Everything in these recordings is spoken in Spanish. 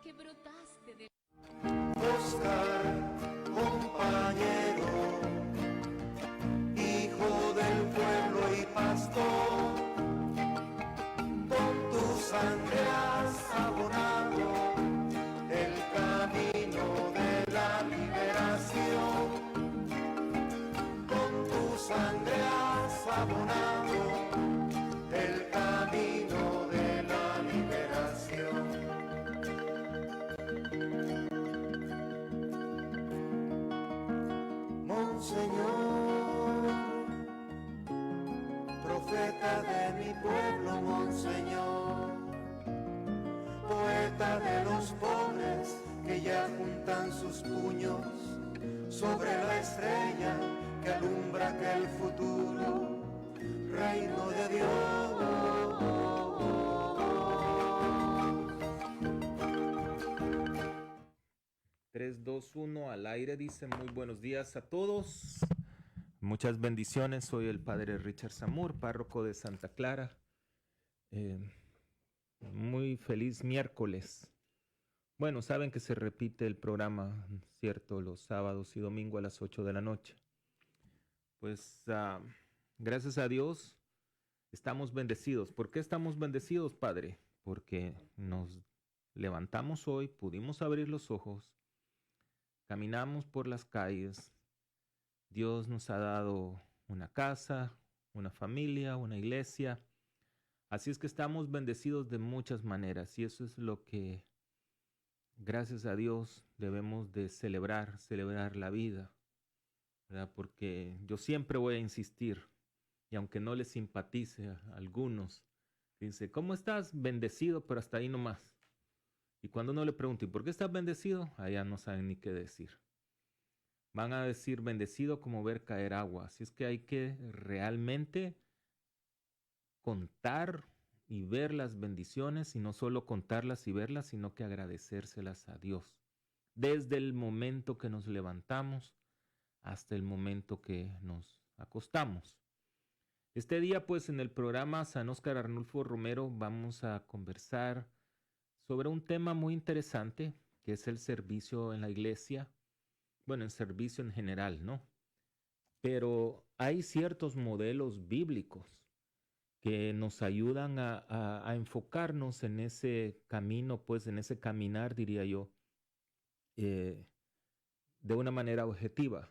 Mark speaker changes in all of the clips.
Speaker 1: que brotaste de...
Speaker 2: Oscar, compañero, hijo del pueblo y pastor, con tu sangre has abonado el camino de la liberación, con tu sangre has abonado el camino de la liberación. Monseñor, profeta de mi pueblo, Monseñor, poeta de los pobres que ya juntan sus puños sobre la estrella que alumbra aquel futuro reino de Dios.
Speaker 3: 3, 2, 1 al aire, dice muy buenos días a todos. Muchas bendiciones, soy el padre Richard Zamur, párroco de Santa Clara. Muy feliz miércoles. Bueno, saben que se repite el programa, ¿cierto? Los sábados y domingos a las 8 de la noche. Pues gracias a Dios estamos bendecidos. ¿Por qué estamos bendecidos, Padre? Porque nos levantamos hoy, pudimos abrir los ojos, caminamos por las calles. Dios nos ha dado una casa, una familia, una iglesia. Así es que estamos bendecidos de muchas maneras y eso es lo que, gracias a Dios, debemos de celebrar la vida, ¿verdad? Porque yo siempre voy a insistir, y aunque no les simpatice a algunos, dice, ¿cómo estás? Bendecido, pero hasta ahí nomás. Y cuando uno le pregunta, ¿y por qué estás bendecido? Allá no saben ni qué decir. Van a decir bendecido como ver caer agua. Así es que hay que realmente contar y ver las bendiciones y no solo contarlas y verlas, sino que agradecérselas a Dios. Desde el momento que nos levantamos hasta el momento que nos acostamos. Este día, pues, en el programa San Óscar Arnulfo Romero vamos a conversar sobre un tema muy interesante, que es el servicio en la iglesia. Bueno, el servicio en general, ¿no? Pero hay ciertos modelos bíblicos que nos ayudan a enfocarnos en ese camino, pues en ese caminar, diría yo, de una manera objetiva.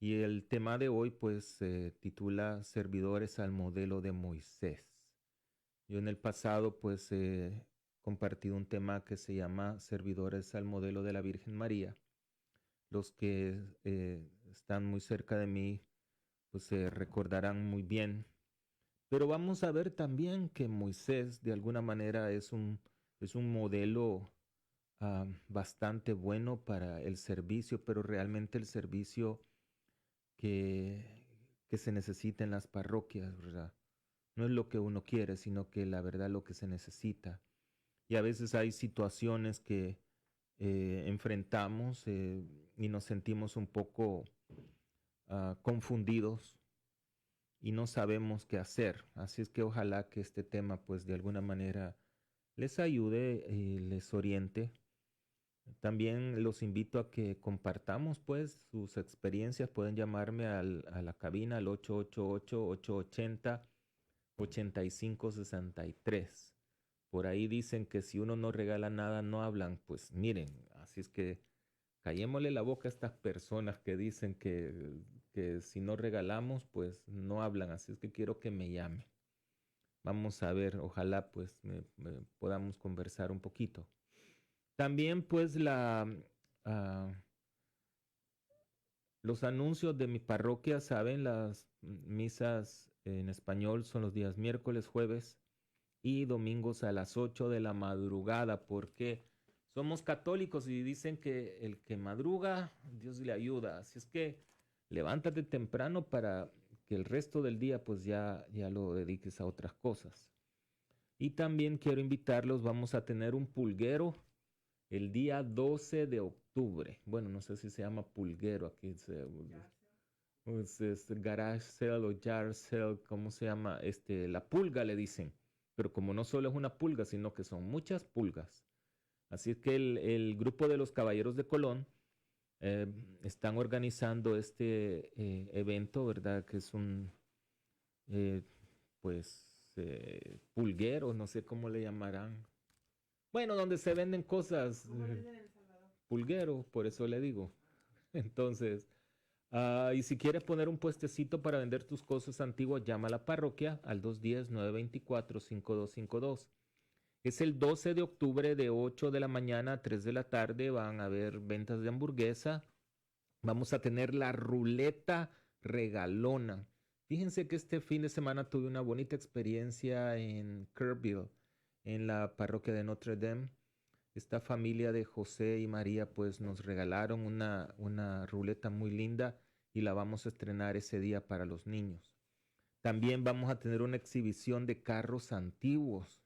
Speaker 3: Y el tema de hoy, pues, se titula Servidores al modelo de Moisés. Yo en el pasado, pues, he compartido un tema que se llama Servidores al modelo de la Virgen María. Los que están muy cerca de mí, pues se recordarán muy bien. Pero vamos a ver también que Moisés de alguna manera es un modelo bastante bueno para el servicio, pero realmente el servicio que, que se necesita en las parroquias, ¿verdad? No es lo que uno quiere, sino que la verdad lo que se necesita. Y a veces hay situaciones que enfrentamos y nos sentimos un poco confundidos y no sabemos qué hacer. Así es que ojalá que este tema pues de alguna manera les ayude y les oriente. También los invito a que compartamos pues sus experiencias. Pueden llamarme a la cabina al 888-880-8563. Por ahí dicen que si uno no regala nada no hablan. Pues miren, así es que callémosle la boca a estas personas que dicen que si no regalamos, pues no hablan. Así es que quiero que me llame. Vamos a ver, ojalá pues podamos conversar un poquito. También pues los anuncios de mi parroquia, saben, las misas en español son los días miércoles, jueves y domingos a las 8 de la madrugada, porque somos católicos y dicen que el que madruga, Dios le ayuda. Así es que levántate temprano para que el resto del día pues ya lo dediques a otras cosas. Y también quiero invitarlos, vamos a tener un pulguero el día 12 de octubre. Bueno, no sé si se llama pulguero, aquí es garage sale o jar sale, ¿cómo se llama? La pulga le dicen. Pero como no solo es una pulga, sino que son muchas pulgas. Así es que el grupo de los Caballeros de Colón están organizando este evento, ¿verdad? Que es un, eh, pulguero, no sé cómo le llamarán. Bueno, donde se venden cosas, pulguero, por eso le digo. Entonces, y si quieres poner un puestecito para vender tus cosas antiguas, llama a la parroquia al 210-924-5252. Es el 12 de octubre de 8 de la mañana a 3 de la tarde. Van a haber ventas de hamburguesa. Vamos a tener la ruleta regalona. Fíjense que este fin de semana tuve una bonita experiencia en Kerrville, en la parroquia de Notre Dame. Esta familia de José y María pues nos regalaron una ruleta muy linda y la vamos a estrenar ese día para los niños. También vamos a tener una exhibición de carros antiguos.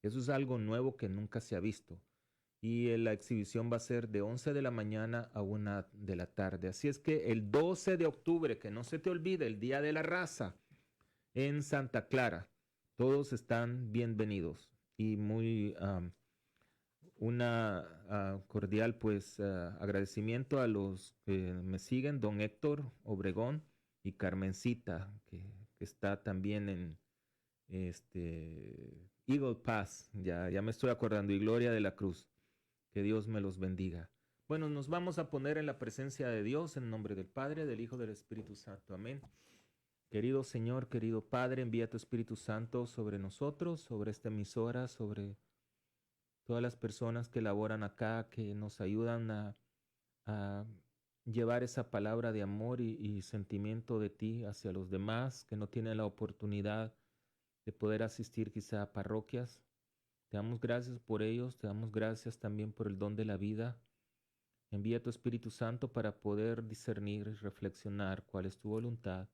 Speaker 3: Eso es algo nuevo que nunca se ha visto. Y la exhibición va a ser de 11 de la mañana a 1 de la tarde. Así es que el 12 de octubre, que no se te olvide, el Día de la Raza, en Santa Clara, todos están bienvenidos. Y muy una cordial pues agradecimiento a los que me siguen, don Héctor Obregón y Carmencita, que está también en Eagle Pass, ya me estoy acordando, y Gloria de la Cruz. Que Dios me los bendiga. Bueno, nos vamos a poner en la presencia de Dios en nombre del Padre, del Hijo, del Espíritu Santo. Amén. Querido Señor, querido Padre, envía tu Espíritu Santo sobre nosotros, sobre esta emisora, sobre todas las personas que laboran acá, que nos ayudan a llevar esa palabra de amor y sentimiento de ti hacia los demás que no tienen la oportunidad de poder asistir quizá a parroquias. Te damos gracias por ellos, te damos gracias también por el don de la vida. Envía tu Espíritu Santo para poder discernir y reflexionar cuál es tu voluntad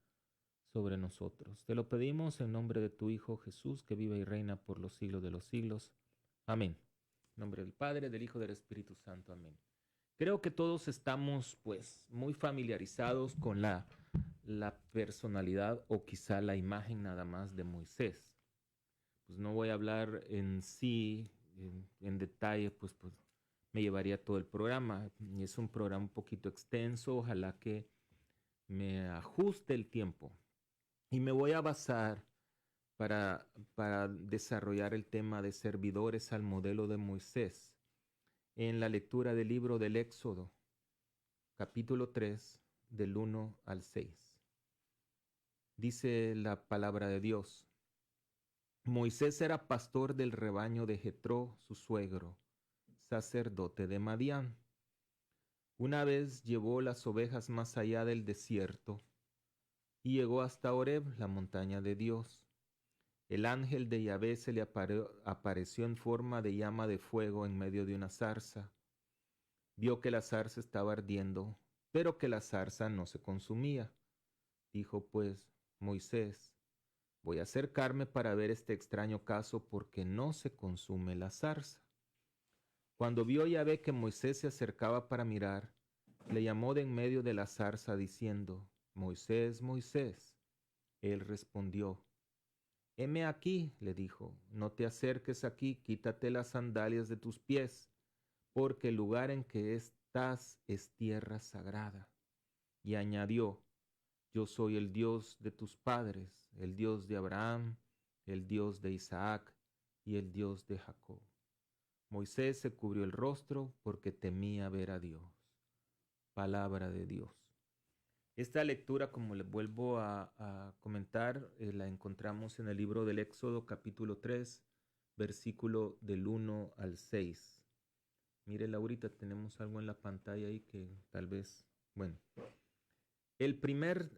Speaker 3: sobre nosotros. Te lo pedimos en nombre de tu Hijo Jesús, que vive y reina por los siglos de los siglos. Amén. En nombre del Padre, del Hijo y del Espíritu Santo. Amén. Creo que todos estamos pues muy familiarizados con la personalidad o quizá la imagen nada más de Moisés. Pues no voy a hablar en sí, en detalle, pues me llevaría todo el programa. Es un programa un poquito extenso, ojalá que me ajuste el tiempo. Y me voy a basar para desarrollar el tema de servidores al modelo de Moisés en la lectura del libro del Éxodo, capítulo 3, del 1 al 6. Dice la palabra de Dios. Moisés era pastor del rebaño de Jetro, su suegro, sacerdote de Madián. Una vez llevó las ovejas más allá del desierto y llegó hasta Horeb, la montaña de Dios. El ángel de Yahvé se le apareció en forma de llama de fuego en medio de una zarza. Vio que la zarza estaba ardiendo, pero que la zarza no se consumía. Dijo pues Moisés: voy a acercarme para ver este extraño caso, porque no se consume la zarza. Cuando vio Yahvé que Moisés se acercaba para mirar, le llamó de en medio de la zarza diciendo: Moisés, Moisés. Él respondió: heme aquí, le dijo, no te acerques aquí, quítate las sandalias de tus pies, porque el lugar en que estás es tierra sagrada. Y añadió: yo soy el Dios de tus padres, el Dios de Abraham, el Dios de Isaac y el Dios de Jacob. Moisés se cubrió el rostro porque temía ver a Dios. Palabra de Dios. Esta lectura, como les vuelvo a comentar, la encontramos en el libro del Éxodo, capítulo 3, versículo del 1 al 6. Mire, Laurita, tenemos algo en la pantalla ahí que tal vez, bueno. El primer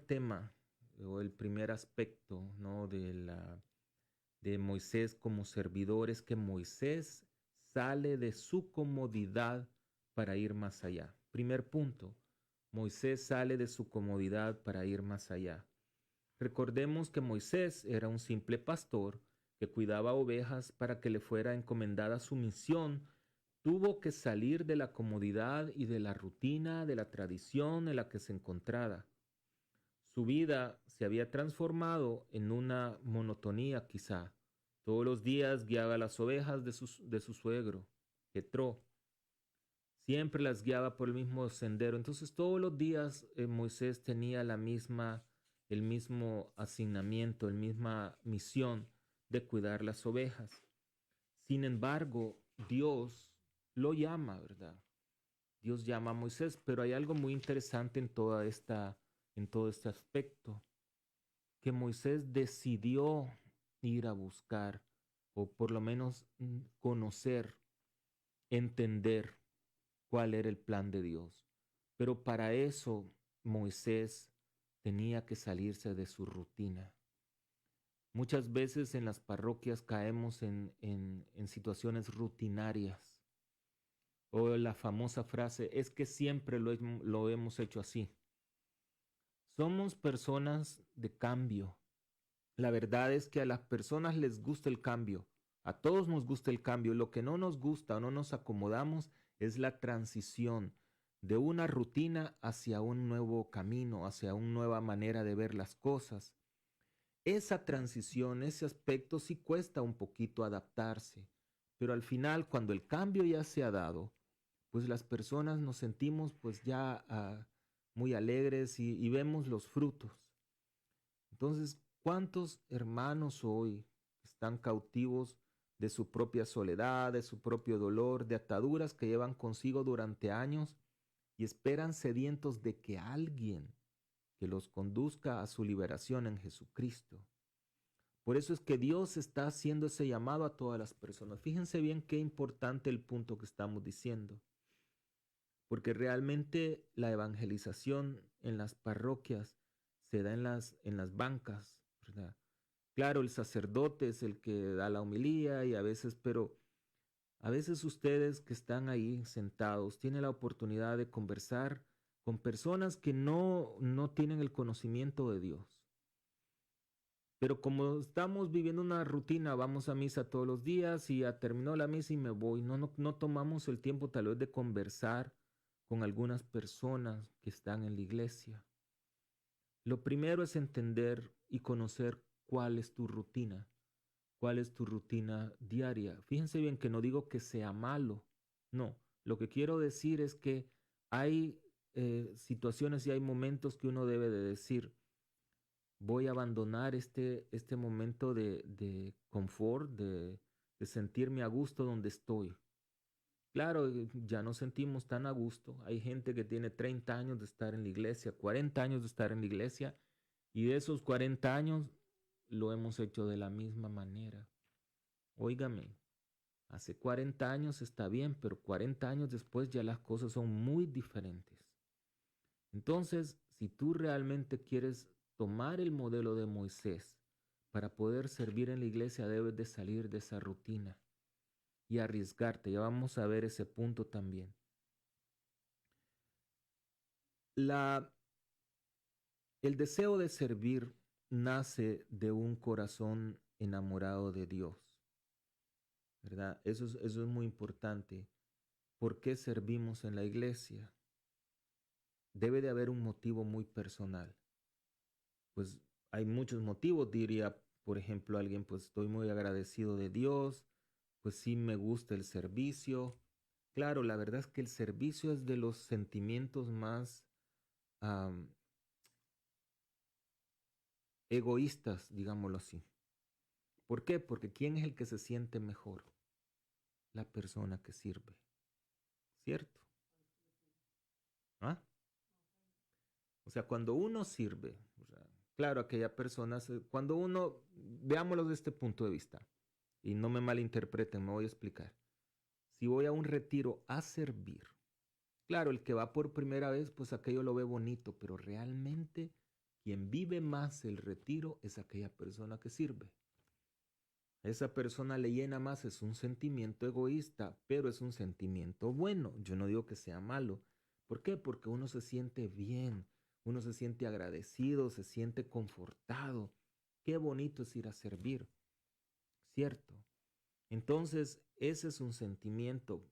Speaker 3: tema o el primer aspecto, ¿no?, de Moisés como servidor es que Moisés sale de su comodidad para ir más allá. Primer punto, Moisés sale de su comodidad para ir más allá. Recordemos que Moisés era un simple pastor que cuidaba ovejas para que le fuera encomendada su misión. Tuvo que salir de la comodidad y de la rutina, de la tradición en la que se encontraba. Su vida se había transformado en una monotonía quizá, Todos los días guiaba las ovejas de su suegro, Jetro. Siempre las guiaba por el mismo sendero. Entonces todos los días Moisés tenía el mismo asignamiento, la misma misión de cuidar las ovejas. Sin embargo, Dios lo llama, ¿verdad? Dios llama a Moisés, pero hay algo muy interesante en todo este aspecto, que Moisés decidió ir a buscar, o por lo menos conocer, entender cuál era el plan de Dios. Pero para eso Moisés tenía que salirse de su rutina. Muchas veces en las parroquias caemos en situaciones rutinarias. O la famosa frase, es que siempre lo hemos hecho así. Somos personas de cambio. La verdad es que a las personas les gusta el cambio. A todos nos gusta el cambio. Lo que no nos gusta o no nos acomodamos es la transición de una rutina hacia un nuevo camino, hacia una nueva manera de ver las cosas. Esa transición, ese aspecto sí cuesta un poquito adaptarse, pero al final, cuando el cambio ya se ha dado, pues las personas nos sentimos pues ya muy alegres y vemos los frutos. Entonces, ¿cuántos hermanos hoy están cautivos de su propia soledad, de su propio dolor, de ataduras que llevan consigo durante años y esperan sedientos de que alguien que los conduzca a su liberación en Jesucristo? Por eso es que Dios está haciendo ese llamado a todas las personas. Fíjense bien qué importante el punto que estamos diciendo, porque realmente la evangelización en las parroquias se da en las bancas, ¿verdad? Claro, el sacerdote es el que da la homilía y a veces, pero a veces ustedes que están ahí sentados tienen la oportunidad de conversar con personas que no tienen el conocimiento de Dios. Pero como estamos viviendo una rutina, vamos a misa todos los días y ya terminó la misa y me voy, no tomamos el tiempo tal vez de conversar con algunas personas que están en la iglesia. Lo primero es entender y conocer cuál es tu rutina diaria. Fíjense bien que no digo que sea malo, no. Lo que quiero decir es que hay situaciones y hay momentos que uno debe de decir, voy a abandonar este momento de confort, de sentirme a gusto donde estoy. Claro, ya nos sentimos tan a gusto. Hay gente que tiene 30 años de estar en la iglesia, 40 años de estar en la iglesia, y de esos 40 años lo hemos hecho de la misma manera. Óigame, hace 40 años está bien, pero 40 años después ya las cosas son muy diferentes. Entonces, si tú realmente quieres tomar el modelo de Moisés para poder servir en la iglesia, debes de salir de esa rutina y arriesgarte. Ya vamos a ver ese punto también. El deseo de servir nace de un corazón enamorado de Dios, ¿verdad? Eso es muy importante. ¿Por qué servimos en la iglesia? Debe de haber un motivo muy personal. Pues hay muchos motivos, diría, por ejemplo, alguien, pues estoy muy agradecido de Dios, pues sí me gusta el servicio. Claro, la verdad es que el servicio es de los sentimientos más egoístas, digámoslo así. ¿Por qué? Porque ¿quién es el que se siente mejor? La persona que sirve, ¿cierto? ¿Ah? O sea, cuando uno sirve, o sea, claro, aquella persona, cuando uno, veámoslo desde este punto de vista, y no me malinterpreten, me voy a explicar. Si voy a un retiro a servir, claro, el que va por primera vez, pues aquello lo ve bonito, pero realmente quien vive más el retiro es aquella persona que sirve. Esa persona le llena más, es un sentimiento egoísta, pero es un sentimiento bueno. Yo no digo que sea malo. ¿Por qué? Porque uno se siente bien, uno se siente agradecido, se siente confortado. Qué bonito es ir a servir, ¿cierto? Entonces, ese es un sentimiento,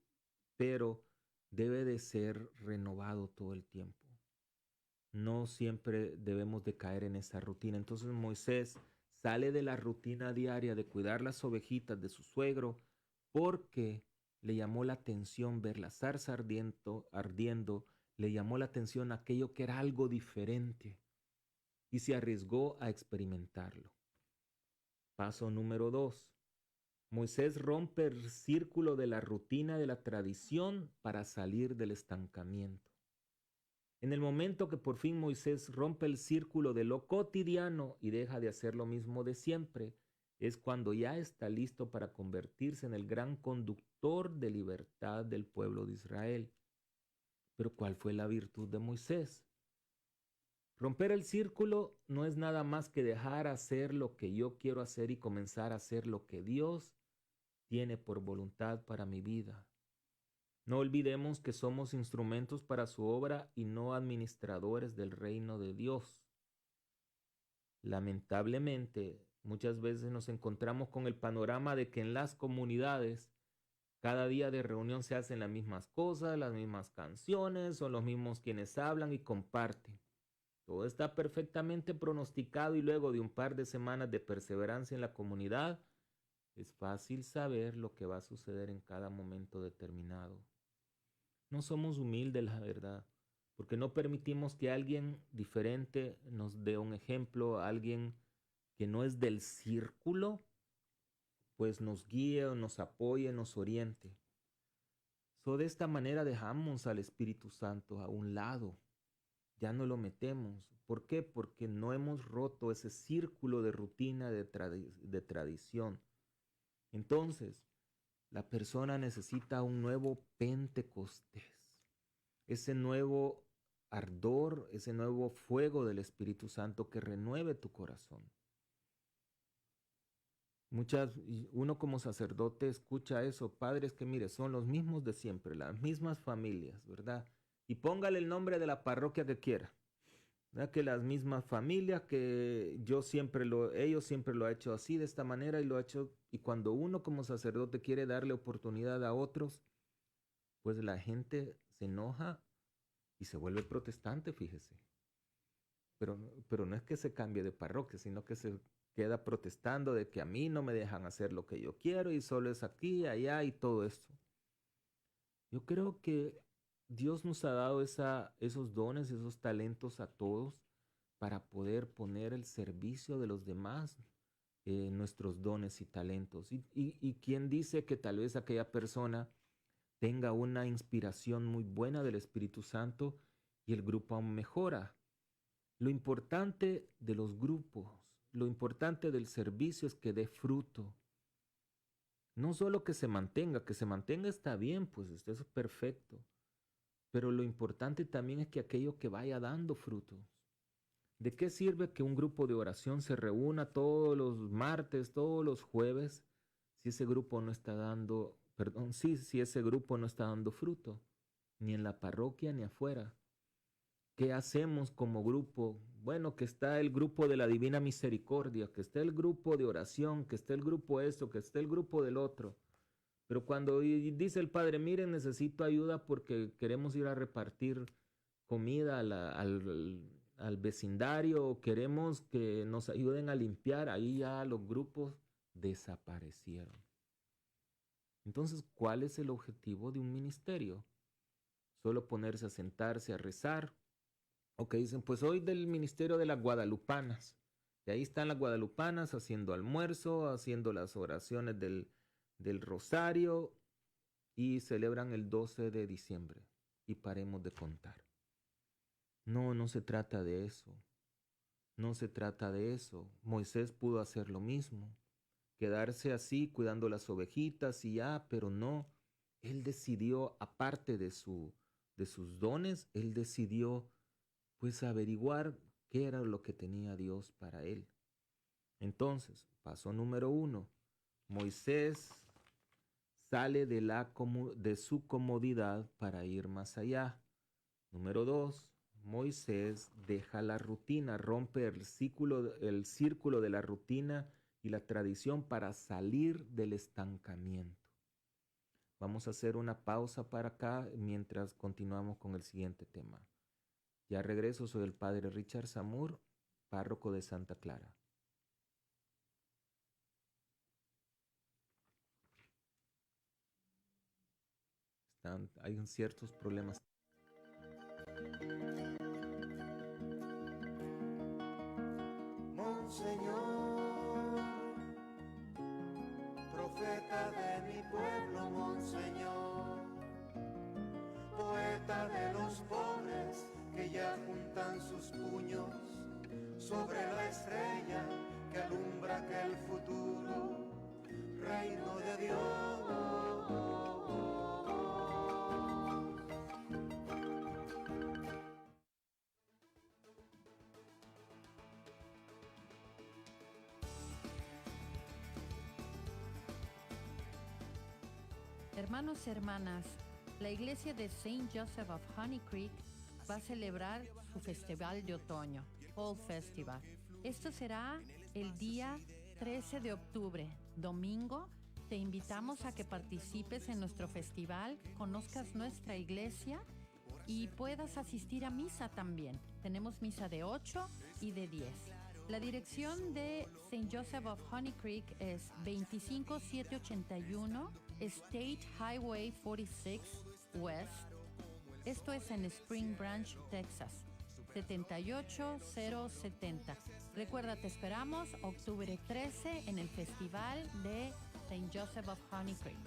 Speaker 3: pero debe de ser renovado todo el tiempo. No siempre debemos de caer en esa rutina. Entonces Moisés sale de la rutina diaria de cuidar las ovejitas de su suegro porque le llamó la atención ver la zarza ardiendo, le llamó la atención aquello que era algo diferente y se arriesgó a experimentarlo. Paso número 2. Moisés rompe el círculo de la rutina de la tradición para salir del estancamiento. En el momento que por fin Moisés rompe el círculo de lo cotidiano y deja de hacer lo mismo de siempre, es cuando ya está listo para convertirse en el gran conductor de libertad del pueblo de Israel. Pero ¿cuál fue la virtud de Moisés? Romper el círculo no es nada más que dejar hacer lo que yo quiero hacer y comenzar a hacer lo que Dios tiene por voluntad para mi vida. No olvidemos que somos instrumentos para su obra y no administradores del reino de Dios. Lamentablemente, muchas veces nos encontramos con el panorama de que en las comunidades cada día de reunión se hacen las mismas cosas, las mismas canciones, son los mismos quienes hablan y comparten. Todo está perfectamente pronosticado y luego de un par de semanas de perseverancia en la comunidad, es fácil saber lo que va a suceder en cada momento determinado. No somos humildes, la verdad, porque no permitimos que alguien diferente nos dé un ejemplo, alguien que no es del círculo, pues nos guíe o nos apoye, nos oriente. De esta manera dejamos al Espíritu Santo a un lado, ya no lo metemos. ¿Por qué? Porque no hemos roto ese círculo de rutina, de tradición. Entonces, la persona necesita un nuevo Pentecostés, ese nuevo ardor, ese nuevo fuego del Espíritu Santo que renueve tu corazón. Uno como sacerdote escucha eso, padres que mire, son los mismos de siempre, las mismas familias, ¿verdad? Y póngale el nombre de la parroquia que quiera, ¿verdad? Que las mismas familias, que ellos siempre lo ha hecho así, de esta manera, y lo ha hecho. Y cuando uno como sacerdote quiere darle oportunidad a otros, pues la gente se enoja y se vuelve protestante, fíjese. Pero no es que se cambie de parroquia, sino que se queda protestando de que a mí no me dejan hacer lo que yo quiero y solo es aquí, allá y todo esto. Yo creo que Dios nos ha dado esos dones, esos talentos a todos para poder poner el servicio de los demás nuestros dones y talentos. Y quién dice que tal vez aquella persona tenga una inspiración muy buena del Espíritu Santo y el grupo aún mejora. Lo importante de los grupos, lo importante del servicio es que dé fruto. No solo que se mantenga está bien, pues esto es perfecto. Pero lo importante también es que aquello que vaya dando frutos. ¿De qué sirve que un grupo de oración se reúna todos los martes, todos los jueves, si ese grupo no está dando, si ese grupo no está dando fruto, ni en la parroquia ni afuera? ¿Qué hacemos como grupo? Bueno, que está el grupo de la Divina Misericordia, que está el grupo de oración, que está el grupo esto, que está el grupo del otro. Pero cuando dice el padre, miren, necesito ayuda porque queremos ir a repartir comida al vecindario, o queremos que nos ayuden a limpiar, ahí ya los grupos desaparecieron. Entonces, ¿cuál es el objetivo de un ministerio? Solo ponerse a sentarse a rezar. O que dicen, pues hoy del ministerio de las guadalupanas. Y ahí están las guadalupanas haciendo almuerzo, haciendo las oraciones del rosario y celebran el 12 de diciembre. Y paremos de contar. No, no se trata de eso. No se trata de eso. Moisés pudo hacer lo mismo. Quedarse así cuidando las ovejitas y ya, pero no. Él decidió, aparte de sus dones, él decidió pues averiguar qué era lo que tenía Dios para él. Entonces, paso número 1, Moisés sale de su comodidad para ir más allá. Número 2, Moisés deja la rutina, rompe el círculo de la rutina y la tradición para salir del estancamiento. Vamos a hacer una pausa para acá mientras continuamos con el siguiente tema. Ya regreso, soy el padre Richard Zamur, párroco de Santa Clara. hay ciertos problemas.
Speaker 2: Monseñor, profeta de mi pueblo, Monseñor, poeta de los pobres que ya juntan sus puños sobre la estrella que alumbra aquel futuro reino de Dios.
Speaker 1: Hermanos y hermanas, la iglesia de Saint Joseph of Honey Creek va a celebrar su festival de otoño, Fall Festival. Esto será el día 13 de octubre, domingo. Te invitamos a que participes en nuestro festival, conozcas nuestra iglesia y puedas asistir a misa también. Tenemos misa de 8 y de 10. La dirección de Saint Joseph of Honey Creek es 25781 State Highway 46 West. Esto es en Spring Branch, Texas, 78070. Recuerda, te esperamos octubre 13 en el Festival de Saint Joseph of Honey Creek.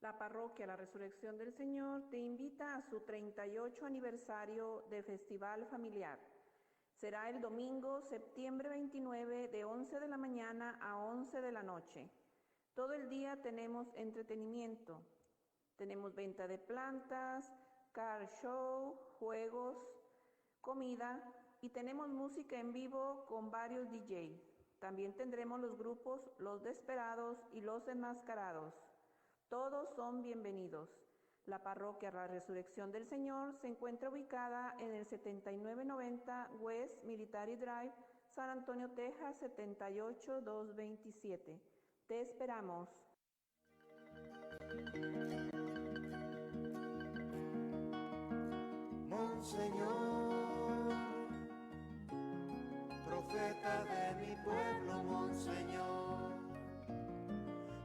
Speaker 4: La parroquia La Resurrección del Señor te invita a su 38 aniversario de Festival Familiar. Será el domingo, septiembre 29, de 11 de la mañana a 11 de la noche. Todo el día tenemos entretenimiento. Tenemos venta de plantas, car show, juegos, comida y tenemos música en vivo con varios DJ. También tendremos los grupos Los Desesperados y Los Enmascarados. Todos son bienvenidos. La parroquia La Resurrección del Señor se encuentra ubicada en el 7990 West Military Drive, San Antonio, Texas, 78227. Te esperamos.
Speaker 2: Monseñor, profeta de mi pueblo, Monseñor,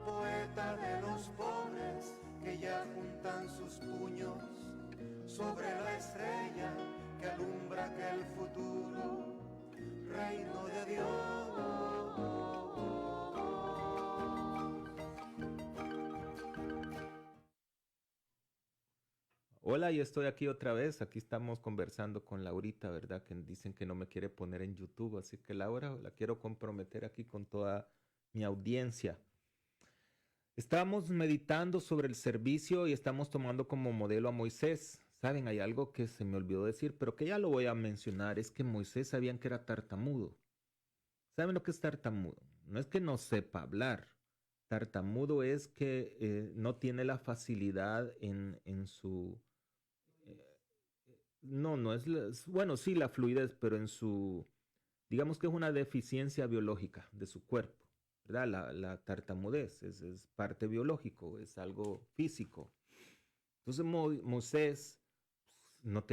Speaker 2: poeta de los pobres que ya juntan sus puños sobre la estrella que alumbra aquel futuro reino de Dios.
Speaker 3: Hola, y estoy aquí otra vez. Aquí estamos conversando con Laurita, ¿verdad? Que dicen que no me quiere poner en YouTube, así que Laura, la quiero comprometer aquí con toda mi audiencia. Estamos meditando sobre el servicio y estamos tomando como modelo a Moisés. Saben, hay algo que se me olvidó decir, pero que ya lo voy a mencionar, es que Moisés sabían que era tartamudo. ¿Saben lo que es tartamudo? No es que no sepa hablar. Tartamudo es que no tiene la facilidad en su... no es... bueno, sí, la fluidez, pero en su... digamos que es una deficiencia biológica de su cuerpo. ¿Verdad? La tartamudez es parte biológico, es algo físico. Entonces Moisés no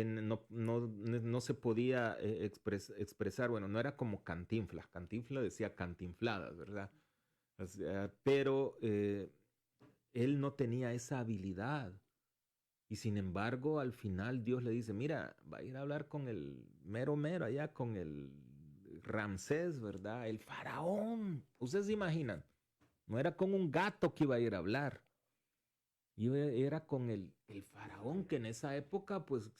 Speaker 3: se podía expresar, bueno, no era como Cantinflas. Cantinflas decía cantinfladas, ¿verdad? O sea, pero él no tenía esa habilidad. Y sin embargo, al final Dios le dice, mira, va a ir a hablar con el mero allá, con el Ramsés, ¿verdad? El faraón. Ustedes se imaginan, no era con un gato que iba a ir a hablar. Era con el faraón, que en esa época, pues,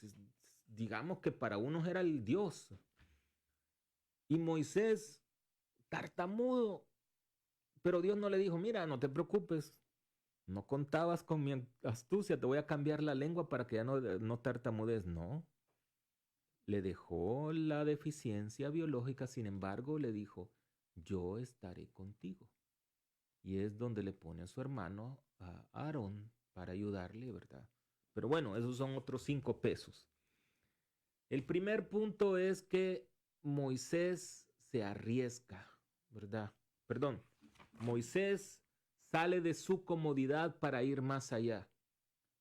Speaker 3: digamos que para unos era el Dios. Y Moisés, tartamudo, pero Dios no le dijo, mira, no te preocupes, no contabas con mi astucia, te voy a cambiar la lengua para que ya no tartamudees. No, le dejó la deficiencia biológica, sin embargo, le dijo, yo estaré contigo. Y es donde le pone a su hermano, a Aarón, para ayudarle, ¿verdad? Pero bueno, esos son otros 5 pesos. El primer punto es que Moisés se arriesga, ¿verdad? Perdón, Moisés sale de su comodidad para ir más allá.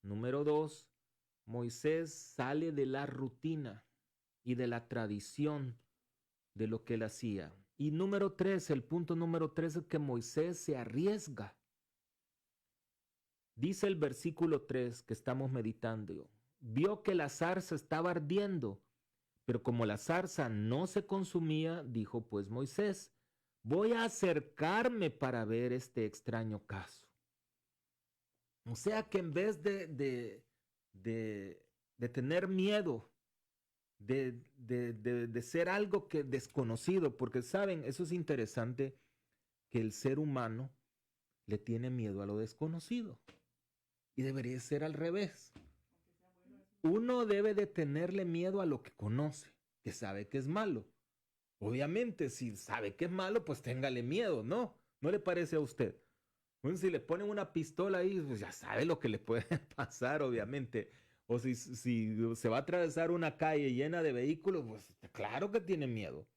Speaker 3: Número 2, Moisés sale de la rutina y de la tradición de lo que él hacía. Y número 3, el punto número 3 es que Moisés se arriesga. Dice el versículo 3 que estamos meditando, vio que la zarza estaba ardiendo, pero como la zarza no se consumía, dijo pues Moisés, voy a acercarme para ver este extraño caso. O sea que en vez de tener miedo, de ser algo que desconocido, porque saben, eso es interesante, que el ser humano le tiene miedo a lo desconocido. Y debería ser al revés. Uno debe de tenerle miedo a lo que conoce, que sabe que es malo. Obviamente, si sabe que es malo, pues téngale miedo, ¿no? ¿No le parece a usted? Bueno, si le ponen una pistola ahí, pues ya sabe lo que le puede pasar, obviamente. O si se va a atravesar una calle llena de vehículos, pues claro que tiene miedo.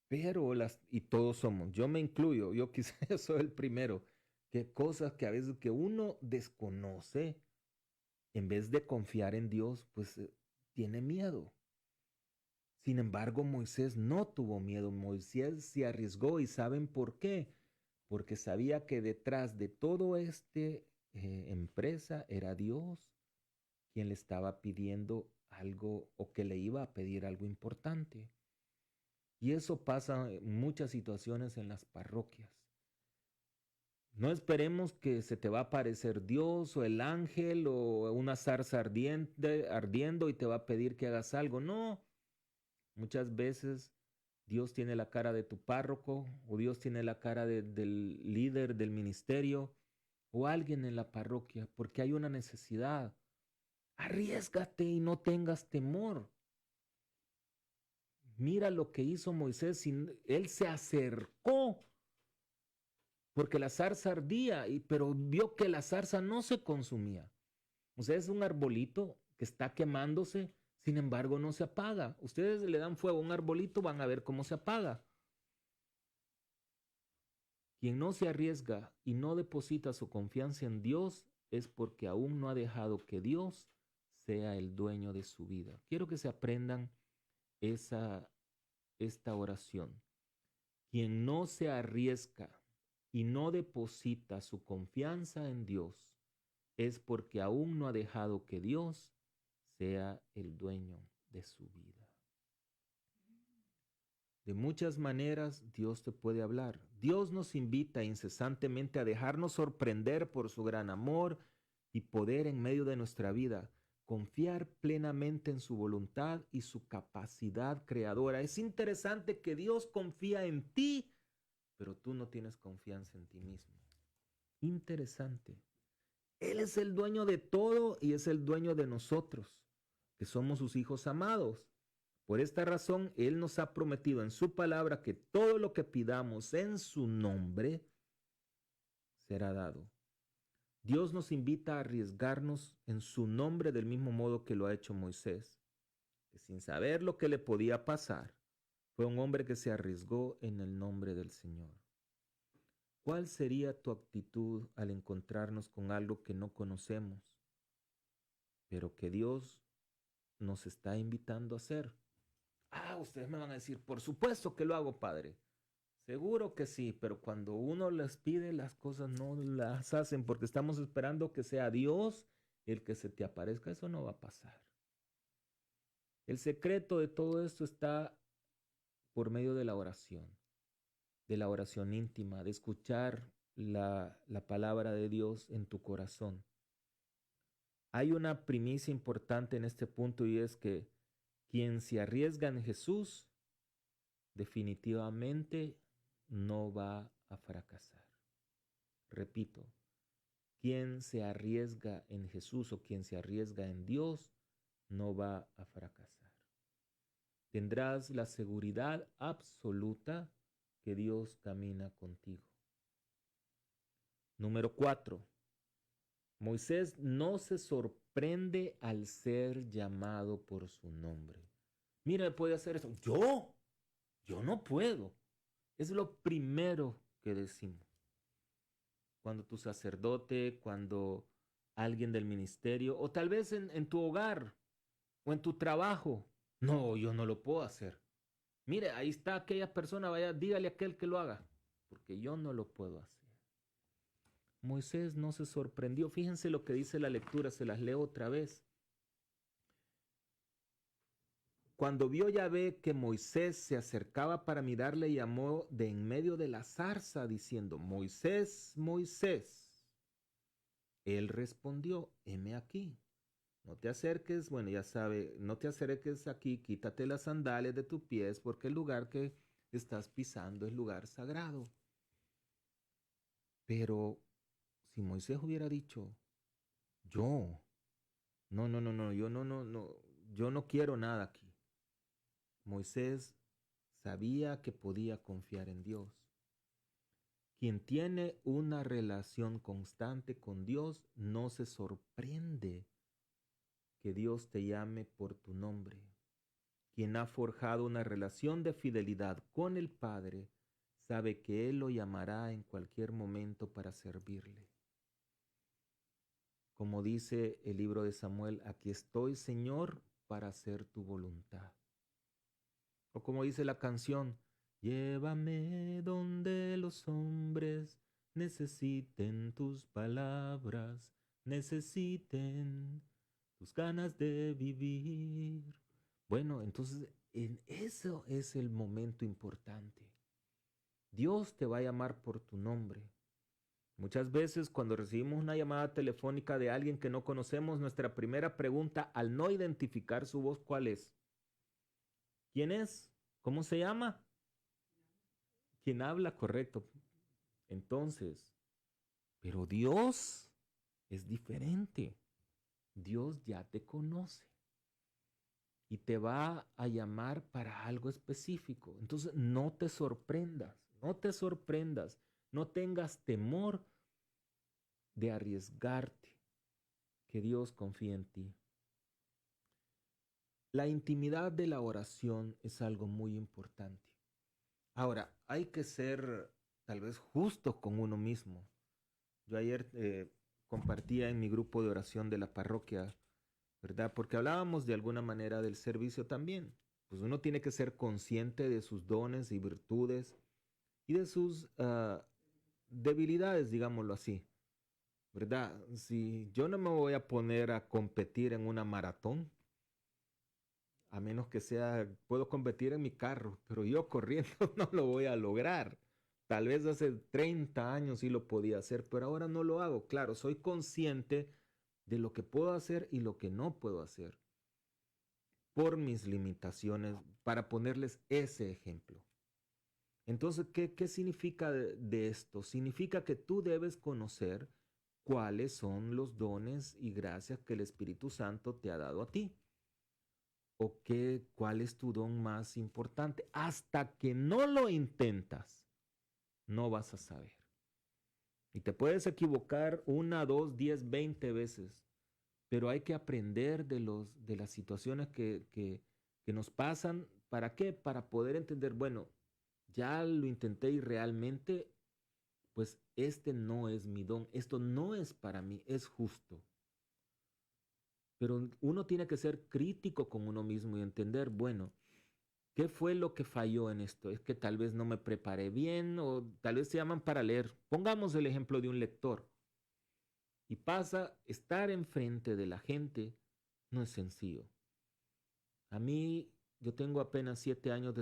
Speaker 3: Pero y todos somos, yo me incluyo, yo quizás soy el primero, que cosas que a veces que uno desconoce, en vez de confiar en Dios, pues tiene miedo. Sin embargo, Moisés no tuvo miedo, Moisés se arriesgó y ¿saben por qué? Porque sabía que detrás de todo empresa era Dios quien le estaba pidiendo algo o que le iba a pedir algo importante. Y eso pasa en muchas situaciones en las parroquias. No esperemos que se te va a aparecer Dios o el ángel o una zarza ardiendo y te va a pedir que hagas algo. No, muchas veces Dios tiene la cara de tu párroco o Dios tiene la cara del líder del ministerio o alguien en la parroquia porque hay una necesidad. Arriésgate y no tengas temor. Mira lo que hizo Moisés, él se acercó porque la zarza ardía, pero vio que la zarza no se consumía. O sea, es un arbolito que está quemándose, sin embargo no se apaga. Ustedes le dan fuego a un arbolito, van a ver cómo se apaga. Quien no se arriesga y no deposita su confianza en Dios es porque aún no ha dejado que Dios sea el dueño de su vida. Quiero que se aprendan esta oración. Quien no se arriesga y no deposita su confianza en Dios es porque aún no ha dejado que Dios sea el dueño de su vida. De muchas maneras Dios te puede hablar. Dios nos invita incesantemente a dejarnos sorprender por su gran amor y poder en medio de nuestra vida. Confiar plenamente en su voluntad y su capacidad creadora. Es interesante que Dios confía en ti, pero tú no tienes confianza en ti mismo. Interesante. Él es el dueño de todo y es el dueño de nosotros, que somos sus hijos amados. Por esta razón, Él nos ha prometido en su palabra que todo lo que pidamos en su nombre será dado. Dios nos invita a arriesgarnos en su nombre del mismo modo que lo ha hecho Moisés, que sin saber lo que le podía pasar, fue un hombre que se arriesgó en el nombre del Señor. ¿Cuál sería tu actitud al encontrarnos con algo que no conocemos, pero que Dios nos está invitando a hacer? Ustedes me van a decir, por supuesto que lo hago, Padre. Seguro que sí, pero cuando uno les pide, las cosas no las hacen porque estamos esperando que sea Dios el que se te aparezca. Eso no va a pasar. El secreto de todo esto está por medio de la oración íntima, de escuchar la palabra de Dios en tu corazón. Hay una primicia importante en este punto y es que quien se arriesga en Jesús definitivamente no va a fracasar. Repito, quien se arriesga en Jesús o quien se arriesga en Dios no va a fracasar. Tendrás la seguridad absoluta que Dios camina contigo. Número 4. Moisés no se sorprende al ser llamado por su nombre. Mira, puede hacer eso. Yo no puedo. Es lo primero que decimos. Cuando tu sacerdote, cuando alguien del ministerio, o tal vez en tu hogar o en tu trabajo. No, yo no lo puedo hacer. Mire, ahí está aquella persona, vaya, dígale a aquel que lo haga, porque yo no lo puedo hacer. Moisés no se sorprendió. Fíjense lo que dice la lectura, se las leo otra vez. Cuando vio Yahvé que Moisés se acercaba para mirarle, llamó de en medio de la zarza diciendo, Moisés, Moisés. Él respondió, heme aquí. No te acerques, bueno, ya sabe, no te acerques aquí, quítate las sandalias de tus pies, porque el lugar que estás pisando es lugar sagrado. Pero si Moisés hubiera dicho, yo, no, yo no quiero nada aquí. Moisés sabía que podía confiar en Dios. Quien tiene una relación constante con Dios no se sorprende que Dios te llame por tu nombre. Quien ha forjado una relación de fidelidad con el Padre sabe que Él lo llamará en cualquier momento para servirle. Como dice el libro de Samuel, aquí estoy, Señor, para hacer tu voluntad. O como dice la canción, llévame donde los hombres necesiten tus palabras, necesiten tus ganas de vivir. Bueno, entonces en eso es el momento importante. Dios te va a llamar por tu nombre. Muchas veces cuando recibimos una llamada telefónica de alguien que no conocemos, nuestra primera pregunta al no identificar su voz, ¿cuál es? ¿Quién es? ¿Cómo se llama? ¿Quién habla? Correcto. Entonces, pero Dios es diferente. Dios ya te conoce y te va a llamar para algo específico. Entonces, no te sorprendas, no te sorprendas, no tengas temor de arriesgarte, que Dios confíe en ti. La intimidad de la oración es algo muy importante. Ahora, hay que ser tal vez justo con uno mismo. Yo ayer compartía en mi grupo de oración de la parroquia, ¿verdad? Porque hablábamos de alguna manera del servicio también. Pues uno tiene que ser consciente de sus dones y virtudes y de sus debilidades, digámoslo así, ¿verdad? Si yo no me voy a poner a competir en una maratón, a menos que sea, puedo competir en mi carro, pero yo corriendo no lo voy a lograr. Tal vez hace 30 años sí lo podía hacer, pero ahora no lo hago. Claro, soy consciente de lo que puedo hacer y lo que no puedo hacer por mis limitaciones, para ponerles ese ejemplo. Entonces, ¿qué significa de esto? Significa que tú debes conocer cuáles son los dones y gracias que el Espíritu Santo te ha dado a ti. O cuál es tu don más importante. Hasta que no lo intentas, no vas a saber. Y te puedes equivocar 1, 2, 10, 20 veces, pero hay que aprender de las situaciones que nos pasan. ¿Para qué? Para poder entender, bueno, ya lo intenté y realmente, pues este no es mi don, esto no es para mí, es justo. Pero uno tiene que ser crítico con uno mismo y entender, bueno, ¿qué fue lo que falló en esto? Es que tal vez no me preparé bien o tal vez se llaman para leer. Pongamos el ejemplo de un lector. Y pasa, estar enfrente de la gente no es sencillo. A mí, yo tengo apenas 7 años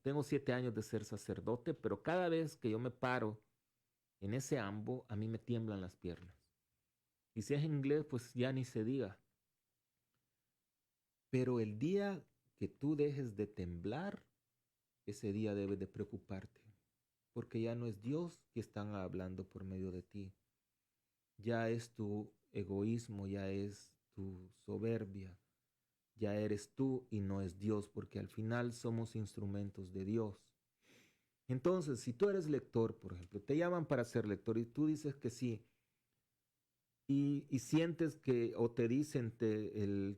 Speaker 3: tengo 7 años de ser sacerdote, pero cada vez que yo me paro en ese ambo, a mí me tiemblan las piernas. Y si es en inglés, pues ya ni se diga. Pero el día que tú dejes de temblar, ese día debes de preocuparte, porque ya no es Dios que está hablando por medio de ti. Ya es tu egoísmo, ya es tu soberbia, ya eres tú y no es Dios, porque al final somos instrumentos de Dios. Entonces, si tú eres lector, por ejemplo, te llaman para ser lector y tú dices que sí, y sientes que, o te dicen,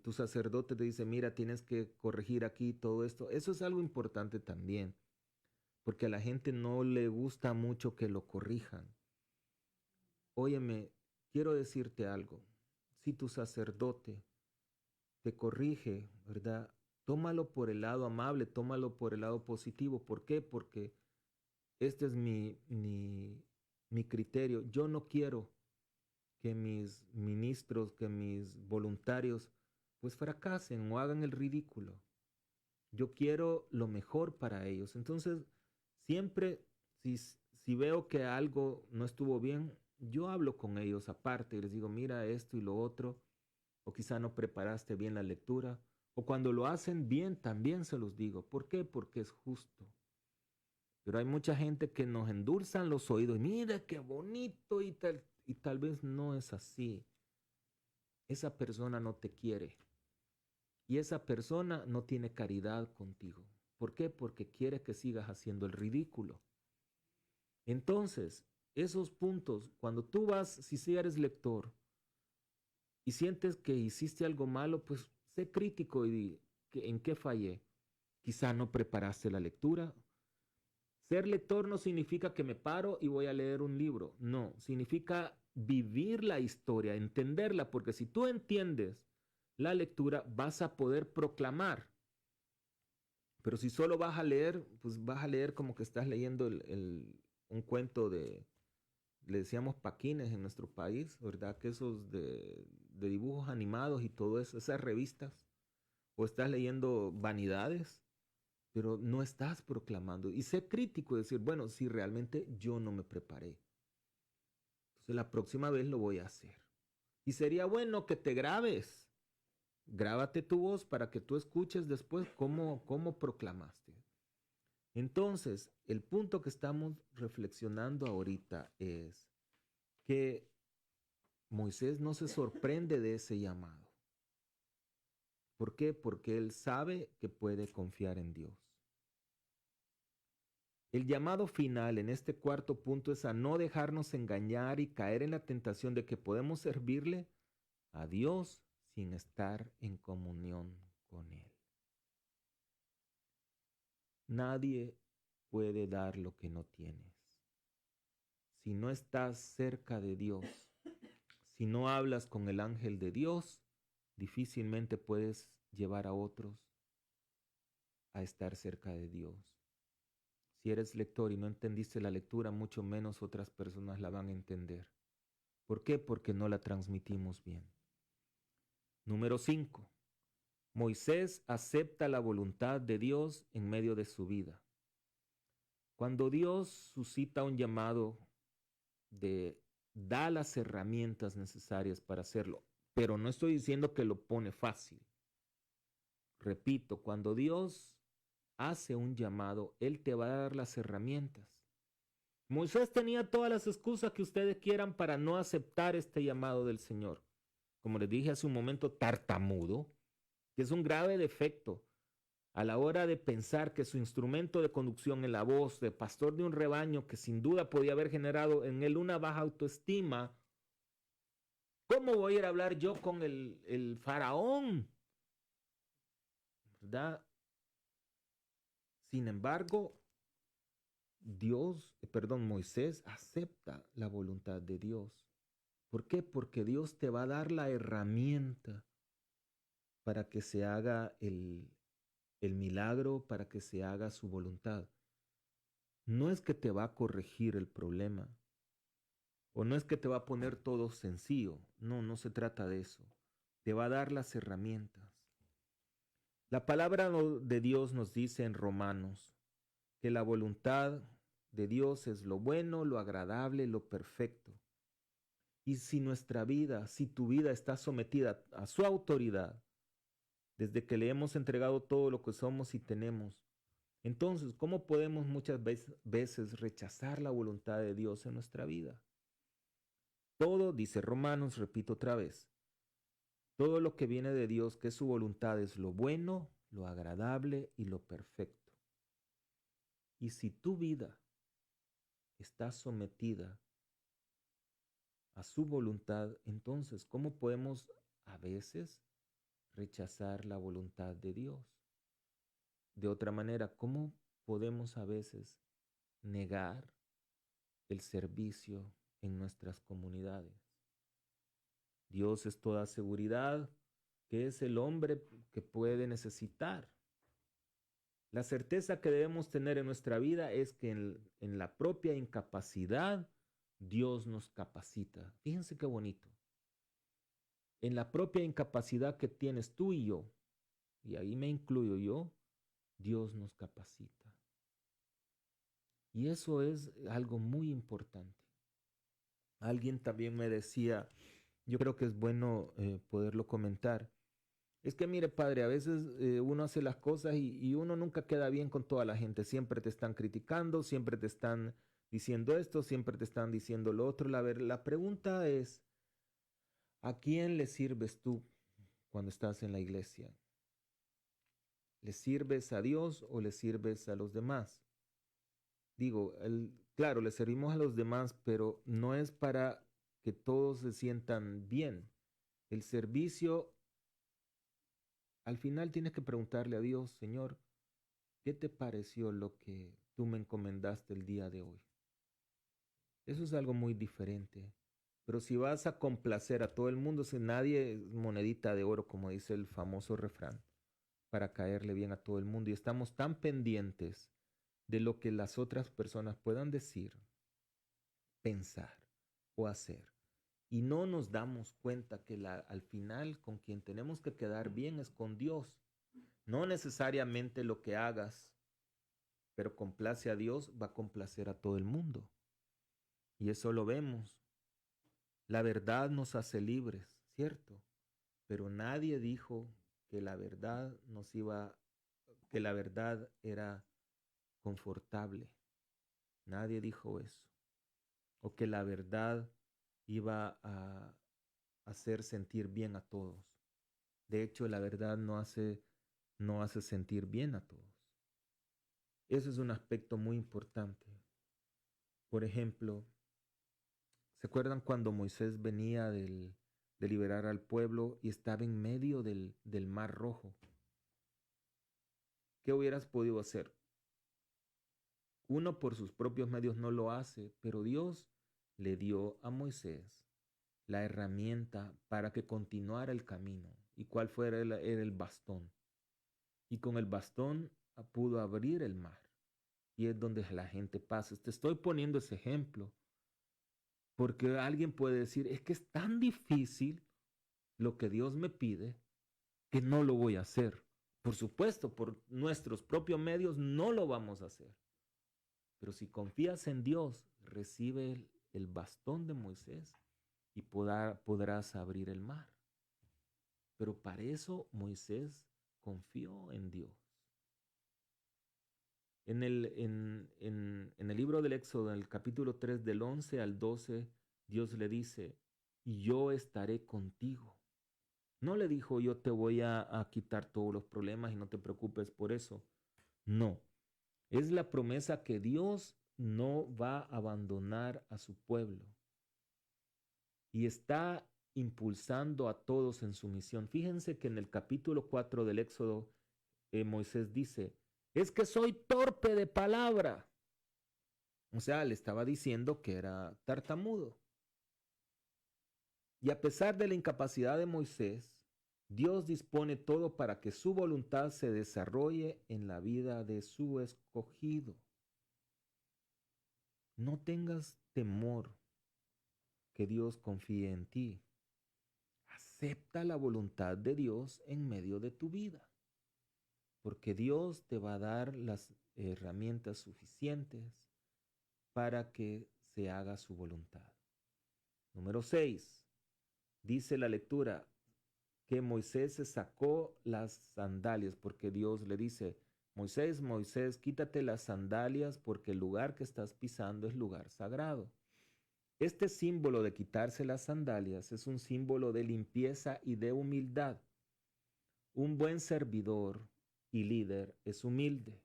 Speaker 3: tu sacerdote te dice, mira, tienes que corregir aquí todo esto, eso es algo importante también, porque a la gente no le gusta mucho que lo corrijan. Óyeme, quiero decirte algo, si tu sacerdote te corrige, ¿verdad? tómalo por el lado amable, tómalo por el lado positivo. ¿Por qué? Porque este es mi criterio. Yo no quiero que mis ministros, que mis voluntarios, pues fracasen o hagan el ridículo. Yo quiero lo mejor para ellos. Entonces, siempre, si veo que algo no estuvo bien, yo hablo con ellos aparte y les digo, mira esto y lo otro, o quizá no preparaste bien la lectura, o cuando lo hacen bien, también se los digo. ¿Por qué? Porque es justo. Pero hay mucha gente que nos endulzan los oídos, mira qué bonito y tal vez no es así. Esa persona no te quiere y esa persona no tiene caridad contigo. ¿Por qué? Porque quiere que sigas haciendo el ridículo. Entonces, esos puntos, cuando tú vas, si eres lector y sientes que hiciste algo malo, pues sé crítico y di en qué fallé. Quizá no preparaste la lectura. Ser lector no significa que me paro y voy a leer un libro. No, significa vivir la historia, entenderla, porque si tú entiendes la lectura, vas a poder proclamar. Pero si solo vas a leer, pues vas a leer como que estás leyendo un cuento le decíamos paquines en nuestro país, ¿verdad? Que esos de dibujos animados y todo eso, esas revistas, o estás leyendo vanidades, pero no estás proclamando. Y sé crítico y decir, bueno, si realmente yo no me preparé, entonces la próxima vez lo voy a hacer. Y sería bueno que te grabes. Grábate tu voz para que tú escuches después cómo proclamaste. Entonces, el punto que estamos reflexionando ahorita es que Moisés no se sorprende de ese llamado. ¿Por qué? Porque él sabe que puede confiar en Dios. El llamado final en este cuarto punto es a no dejarnos engañar y caer en la tentación de que podemos servirle a Dios sin estar en comunión con Él. Nadie puede dar lo que no tienes. Si no estás cerca de Dios, si no hablas con el ángel de Dios, difícilmente puedes llevar a otros a estar cerca de Dios. Si eres lector y no entendiste la lectura, mucho menos otras personas la van a entender. ¿Por qué? Porque no la transmitimos bien. Número 5. Moisés acepta la voluntad de Dios en medio de su vida. Cuando Dios suscita un llamado, da las herramientas necesarias para hacerlo, pero no estoy diciendo que lo pone fácil. Repito, cuando Dios hace un llamado, Él te va a dar las herramientas. Moisés tenía todas las excusas que ustedes quieran para no aceptar este llamado del Señor. Como les dije hace un momento, tartamudo, que es un grave defecto a la hora de pensar que su instrumento de conducción en la voz de pastor de un rebaño que sin duda podía haber generado en él una baja autoestima. ¿Cómo voy a ir a hablar yo con el faraón? ¿Verdad? Sin embargo, Moisés acepta la voluntad de Dios. ¿Por qué? Porque Dios te va a dar la herramienta para que se haga el milagro, para que se haga su voluntad. No es que te va a corregir el problema, o no es que te va a poner todo sencillo. No, no se trata de eso. Te va a dar las herramientas. La palabra de Dios nos dice en Romanos que la voluntad de Dios es lo bueno, lo agradable, lo perfecto. Y si nuestra vida, si tu vida está sometida a su autoridad, desde que le hemos entregado todo lo que somos y tenemos, entonces, ¿cómo podemos muchas veces rechazar la voluntad de Dios en nuestra vida? Todo, dice Romanos, repito otra vez, todo lo que viene de Dios, que es su voluntad, es lo bueno, lo agradable y lo perfecto. Y si tu vida está sometida a su voluntad, entonces, ¿cómo podemos a veces rechazar la voluntad de Dios? De otra manera, ¿cómo podemos a veces negar el servicio en nuestras comunidades? Dios es toda seguridad, que es el hombre que puede necesitar La certeza que debemos tener en nuestra vida es que en la propia incapacidad Dios nos capacita. Fíjense qué bonito. En la propia incapacidad que tienes tú y yo, y ahí me incluyo yo, Dios nos capacita. Y eso es algo muy importante. Alguien también me decía, yo creo que es bueno poderlo comentar. Es que mire, padre, a veces uno hace las cosas y uno nunca queda bien con toda la gente. Siempre te están criticando, siempre te están diciendo esto, siempre te están diciendo lo otro. La pregunta es, ¿a quién le sirves tú cuando estás en la iglesia? ¿Le sirves a Dios o le sirves a los demás? Digo, claro, le servimos a los demás, pero no es para que todos se sientan bien. El servicio, al final tienes que preguntarle a Dios, Señor, ¿qué te pareció lo que tú me encomendaste el día de hoy? Eso es algo muy diferente. Pero si vas a complacer a todo el mundo, si nadie es monedita de oro, como dice el famoso refrán, para caerle bien a todo el mundo, y estamos tan pendientes de lo que las otras personas puedan decir, pensar o hacer, y no nos damos cuenta que al final con quien tenemos que quedar bien es con Dios. No necesariamente lo que hagas, pero complace a Dios, va a complacer a todo el mundo. Y eso lo vemos. La verdad nos hace libres, ¿cierto? Pero nadie dijo que la verdad que la verdad era confortable. Nadie dijo eso. O que la verdad iba a hacer sentir bien a todos. De hecho, la verdad no hace sentir bien a todos. Eso es un aspecto muy importante. Por ejemplo, ¿se acuerdan cuando Moisés venía de liberar al pueblo y estaba en medio del Mar Rojo? ¿Qué hubieras podido hacer? Uno por sus propios medios no lo hace, pero Dios le dio a Moisés la herramienta para que continuara el camino. ¿Y cuál era el bastón? Y con el bastón pudo abrir el mar. Y es donde la gente pasa. Te estoy poniendo ese ejemplo porque alguien puede decir, es que es tan difícil lo que Dios me pide que no lo voy a hacer. Por supuesto, por nuestros propios medios no lo vamos a hacer. Pero si confías en Dios, recibe el bastón de Moisés y podrás abrir el mar. Pero para eso Moisés confió en Dios. En el libro del Éxodo, en el capítulo 3, del 11 al 12, Dios le dice, y yo estaré contigo. No le dijo, yo te voy a quitar todos los problemas y no te preocupes por eso. No, es la promesa que Dios no va a abandonar a su pueblo. Y está impulsando a todos en su misión. Fíjense que en el capítulo 4 del Éxodo, Moisés dice, es que soy torpe de palabra. O sea, le estaba diciendo que era tartamudo. Y a pesar de la incapacidad de Moisés, Dios dispone todo para que su voluntad se desarrolle en la vida de su escogido. No tengas temor que Dios confíe en ti. Acepta la voluntad de Dios en medio de tu vida, porque Dios te va a dar las herramientas suficientes para que se haga su voluntad. Número 6. Dice la lectura que Moisés se sacó las sandalias porque Dios le dice, Moisés, Moisés, quítate las sandalias porque el lugar que estás pisando es lugar sagrado. Este símbolo de quitarse las sandalias es un símbolo de limpieza y de humildad. Un buen servidor y líder es humilde.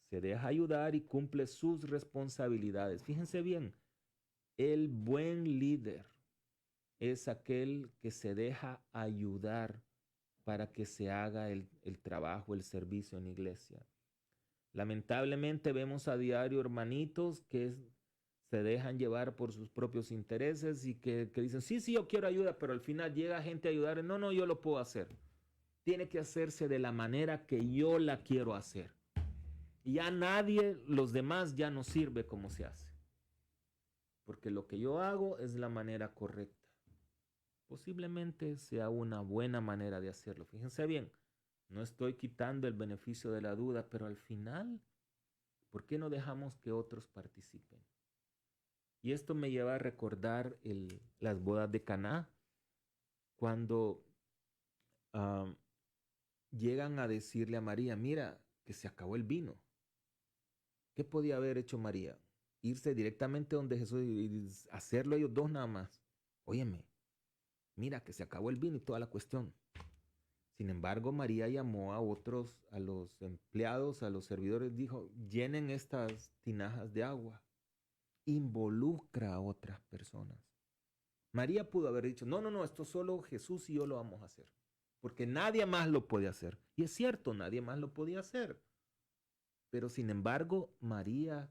Speaker 3: Se deja ayudar y cumple sus responsabilidades. Fíjense bien, el buen líder es aquel que se deja ayudar para que se haga el trabajo, el servicio en iglesia. Lamentablemente vemos a diario hermanitos que se dejan llevar por sus propios intereses y que dicen, sí, yo quiero ayuda, pero al final llega gente a ayudar. No, yo lo puedo hacer. tiene que hacerse de la manera que yo la quiero hacer. Y ya nadie, los demás ya no sirve como se hace. Porque lo que yo hago es la manera correcta. Posiblemente sea una buena manera de hacerlo. Fíjense bien, no estoy quitando el beneficio de la duda, pero al final, ¿por qué no dejamos que otros participen? Y esto me lleva a recordar las bodas de Caná, cuando llegan a decirle a María, mira, que se acabó el vino. ¿Qué podía haber hecho María? Irse directamente donde Jesús y hacerlo ellos dos nada más. Óyeme, mira, que se acabó el vino y toda la cuestión. Sin embargo, María llamó a otros, a los empleados, a los servidores, dijo, llenen estas tinajas de agua. Involucra a otras personas. María pudo haber dicho, no, esto solo Jesús y yo lo vamos a hacer, porque nadie más lo puede hacer. Y es cierto, nadie más lo podía hacer. Pero sin embargo, María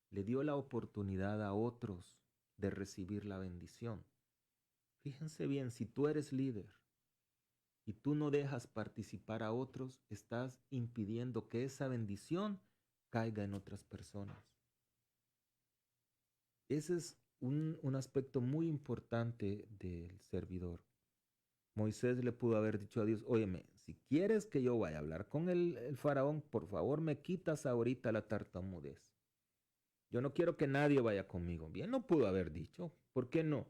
Speaker 3: le dio la oportunidad a otros de recibir la bendición. Fíjense bien, si tú eres líder y tú no dejas participar a otros, estás impidiendo que esa bendición caiga en otras personas. Ese es un aspecto muy importante del servidor. Moisés le pudo haber dicho a Dios, óyeme, si quieres que yo vaya a hablar con el faraón, por favor me quitas ahorita la tartamudez. Yo no quiero que nadie vaya conmigo. Bien, no pudo haber dicho. ¿Por qué no?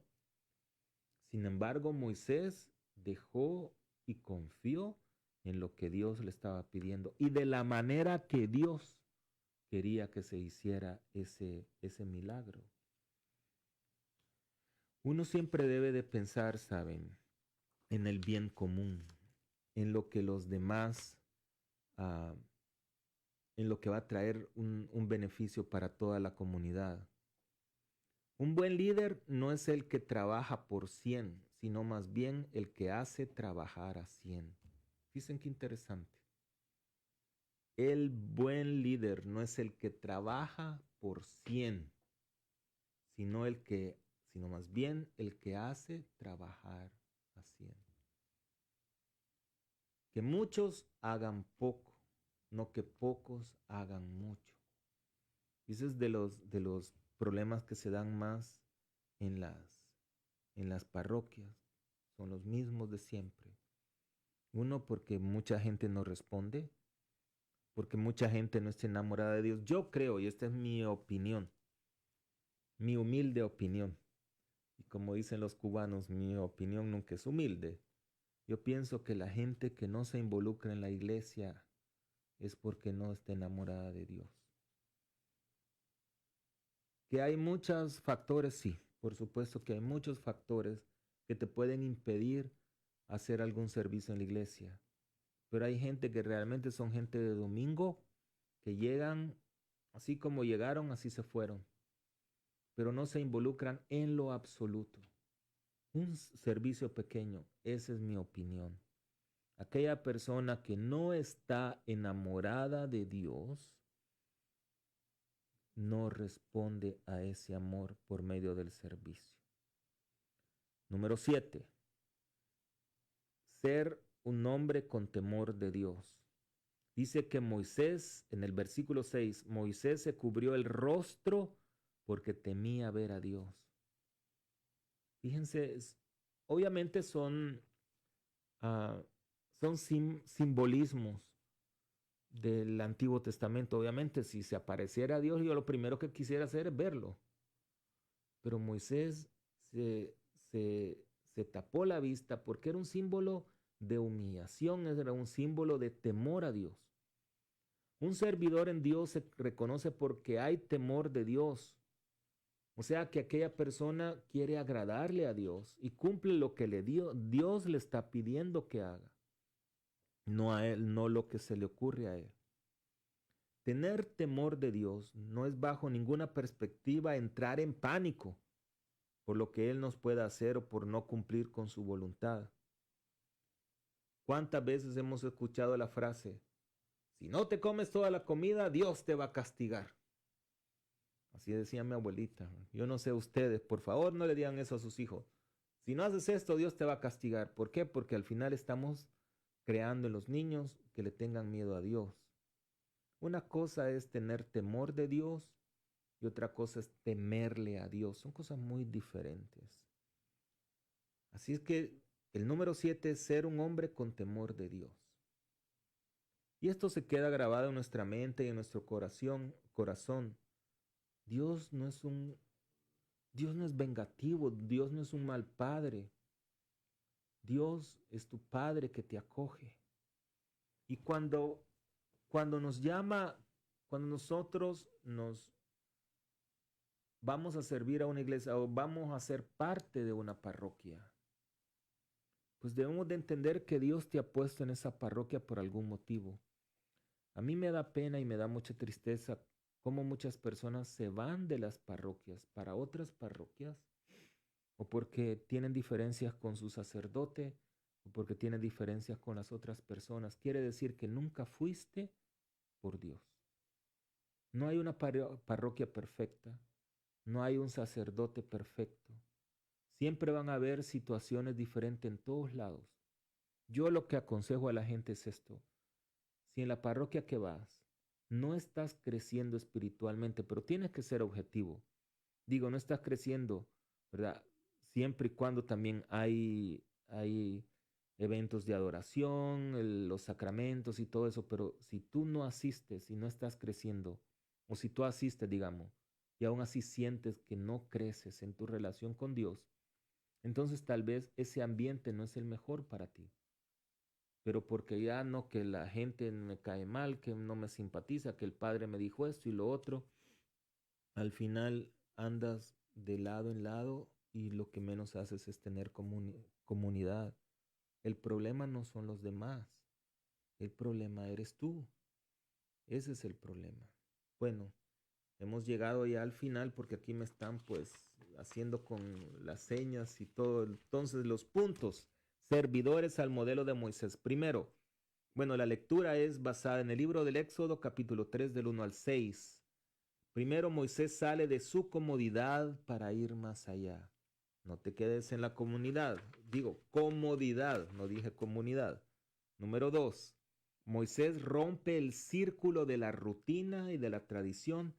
Speaker 3: Sin embargo, Moisés dejó y confió en lo que Dios le estaba pidiendo y de la manera que Dios quería que se hiciera ese milagro. Uno siempre debe de pensar, ¿saben?, en el bien común, en lo que los demás, en lo que va a traer un beneficio para toda la comunidad. Un buen líder no es el que trabaja por 100, sino más bien el que hace trabajar a 100. Dicen qué interesante. El buen líder no es el que trabaja por 100, sino más bien el que hace trabajar a 100. Que muchos hagan poco, no que pocos hagan mucho. Y ese es de los problemas que se dan más en las parroquias. Son los mismos de siempre. Uno, porque mucha gente no responde, porque mucha gente no está enamorada de Dios. Yo creo, y esta es mi opinión, mi humilde opinión, y como dicen los cubanos, mi opinión nunca es humilde. Yo pienso que la gente que no se involucra en la iglesia es porque no está enamorada de Dios. Que hay muchos factores, sí, por supuesto que hay muchos factores que te pueden impedir hacer algún servicio en la iglesia. Pero hay gente que realmente son gente de domingo, que llegan así como llegaron, así se fueron. Pero no se involucran en lo absoluto. Un servicio pequeño, esa es mi opinión. Aquella persona que no está enamorada de Dios no responde a ese amor por medio del servicio. Número 7. Ser un hombre con temor de Dios. Dice que Moisés, en el versículo 6, Moisés se cubrió el rostro porque temía ver a Dios. Fíjense, obviamente son simbolismos del Antiguo Testamento. Obviamente, si se apareciera a Dios, yo lo primero que quisiera hacer es verlo. Pero Moisés se tapó la vista porque era un símbolo de humillación, era un símbolo de temor a Dios. Un servidor en Dios se reconoce porque hay temor de Dios. O sea que aquella persona quiere agradarle a Dios y cumple lo que Dios le está pidiendo que haga. No a él, no lo que se le ocurre a él. Tener temor de Dios no es bajo ninguna perspectiva entrar en pánico por lo que Él nos pueda hacer o por no cumplir con su voluntad. ¿Cuántas veces hemos escuchado la frase, si no te comes toda la comida, Dios te va a castigar? Así decía mi abuelita. Yo no sé ustedes, por favor no le digan eso a sus hijos. Si no haces esto, Dios te va a castigar. ¿Por qué? Porque al final estamos creando en los niños que le tengan miedo a Dios. Una cosa es tener temor de Dios y otra cosa es temerle a Dios. Son cosas muy diferentes. Así es que el número 7 es ser un hombre con temor de Dios. Y esto se queda grabado en nuestra mente y en nuestro corazón. Dios no es vengativo, Dios no es un mal padre. Dios es tu padre que te acoge. Y cuando nos llama, cuando nosotros nos vamos a servir a una iglesia o vamos a ser parte de una parroquia, pues debemos de entender que Dios te ha puesto en esa parroquia por algún motivo. A mí me da pena y me da mucha tristeza cómo muchas personas se van de las parroquias para otras parroquias, o porque tienen diferencias con su sacerdote, o porque tienen diferencias con las otras personas. Quiere decir que nunca fuiste por Dios. No hay una parroquia perfecta, no hay un sacerdote perfecto. Siempre van a haber situaciones diferentes en todos lados. Yo lo que aconsejo a la gente es esto. Si en la parroquia que vas no estás creciendo espiritualmente, pero tienes que ser objetivo. Digo, no estás creciendo, ¿verdad? Siempre y cuando también hay eventos de adoración, los sacramentos y todo eso, pero si tú no asistes y no estás creciendo, o si tú asistes, digamos, y aún así sientes que no creces en tu relación con Dios, entonces tal vez ese ambiente no es el mejor para ti. Pero porque ya no, que la gente me cae mal, que no me simpatiza, que el padre me dijo esto y lo otro, al final andas de lado en lado y lo que menos haces es tener comunidad. El problema no son los demás, el problema eres tú. Ese es el problema. Bueno, hemos llegado ya al final porque aquí me están pues haciendo con las señas y todo. Entonces los puntos, servidores al modelo de Moisés. Primero, bueno, la lectura es basada en el libro del Éxodo, capítulo 3, del 1 al 6. Primero, Moisés sale de su comodidad para ir más allá. No te quedes en la comunidad. Digo, comodidad, no dije comunidad. Número 2, Moisés rompe el círculo de la rutina y de la tradición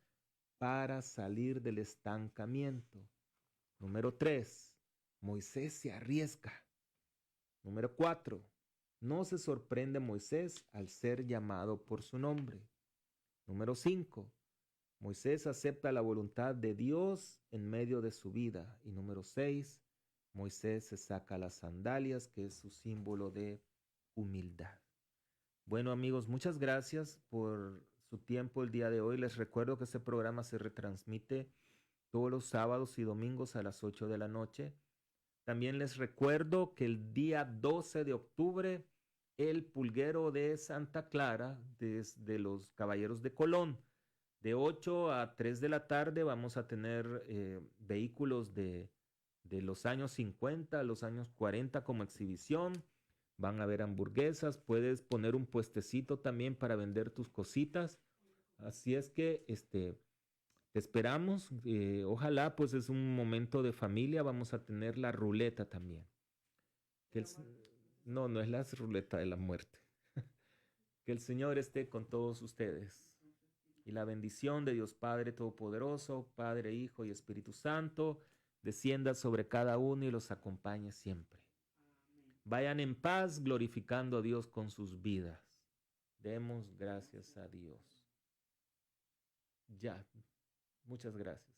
Speaker 3: para salir del estancamiento. Número 3, Moisés se arriesga. Número 4, no se sorprende Moisés al ser llamado por su nombre. Número 5, Moisés acepta la voluntad de Dios en medio de su vida. Y número 6, Moisés se saca las sandalias, que es su símbolo de humildad. Bueno, amigos, muchas gracias por su tiempo el día de hoy. Les recuerdo que este programa se retransmite todos los sábados y domingos a las 8 de la noche. También les recuerdo que el día 12 de octubre, el Pulguero de Santa Clara, desde los Caballeros de Colón, de 8 a 3 de la tarde, vamos a tener vehículos de los años 50, los años 40 como exhibición. Van a haber hamburguesas, puedes poner un puestecito también para vender tus cositas. Así es que te esperamos. Ojalá pues es un momento de familia. Vamos a tener la ruleta también. No es la ruleta de la muerte. Que el Señor esté con todos ustedes. Y la bendición de Dios Padre Todopoderoso, Padre, Hijo y Espíritu Santo, descienda sobre cada uno y los acompañe siempre. Vayan en paz glorificando a Dios con sus vidas. Demos gracias a Dios. Ya, muchas gracias.